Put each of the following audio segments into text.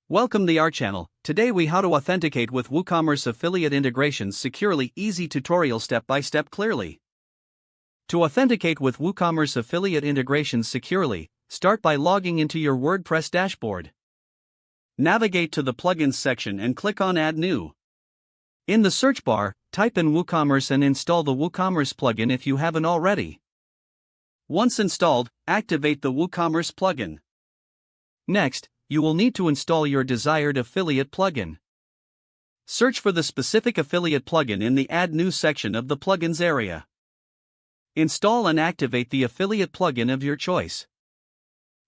Welcome to our channel. Today we how to authenticate with WooCommerce affiliate integrations securely. Easy tutorial step by step clearly. To authenticate with WooCommerce affiliate integrations securely, start by logging into your WordPress dashboard. Navigate to the plugins section and click on Add New. In the search bar, type in WooCommerce and install the WooCommerce plugin if you haven't already. Once installed, activate the WooCommerce plugin. Next, you will need to install your desired affiliate plugin. Search for the specific affiliate plugin in the Add New section of the plugins area. Install and activate the affiliate plugin of your choice.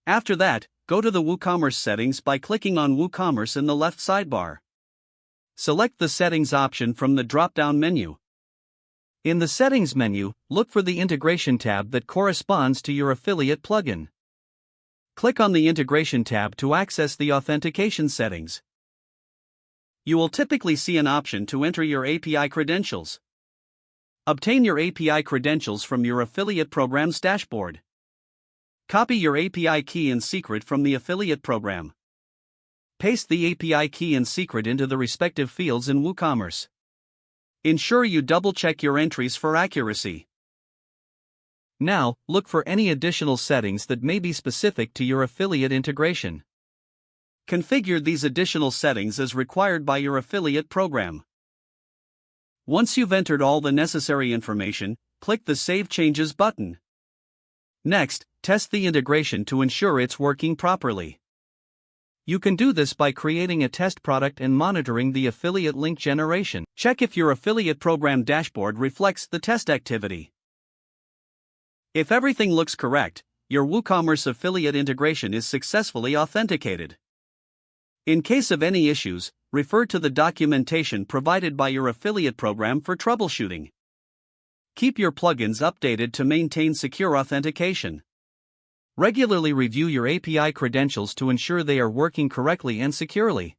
After that, go to the WooCommerce settings by clicking on WooCommerce in the left sidebar. Select the Settings option from the drop-down menu. In the Settings menu, look for the Integration tab that corresponds to your affiliate plugin. Click on the Integration tab to access the authentication settings. You will typically see an option to enter your API credentials. Obtain your API credentials from your affiliate program's dashboard. Copy your API key and secret from the affiliate program. Paste the API key and secret into the respective fields in WooCommerce. Ensure you double-check your entries for accuracy. Now, look for any additional settings that may be specific to your affiliate integration. Configure these additional settings as required by your affiliate program. Once you've entered all the necessary information, click the Save Changes button. Next, test the integration to ensure it's working properly. You can do this by creating a test product and monitoring the affiliate link generation. Check if your affiliate program dashboard reflects the test activity. If everything looks correct, your WooCommerce affiliate integration is successfully authenticated. In case of any issues, refer to the documentation provided by your affiliate program for troubleshooting. Keep your plugins updated to maintain secure authentication. Regularly review your API credentials to ensure they are working correctly and securely.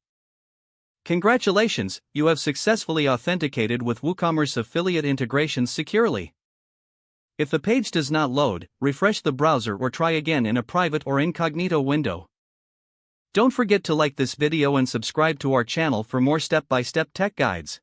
Congratulations, you have successfully authenticated with WooCommerce affiliate integrations securely. If the page does not load, refresh the browser or try again in a private or incognito window. Don't forget to like this video and subscribe to our channel for more step-by-step tech guides.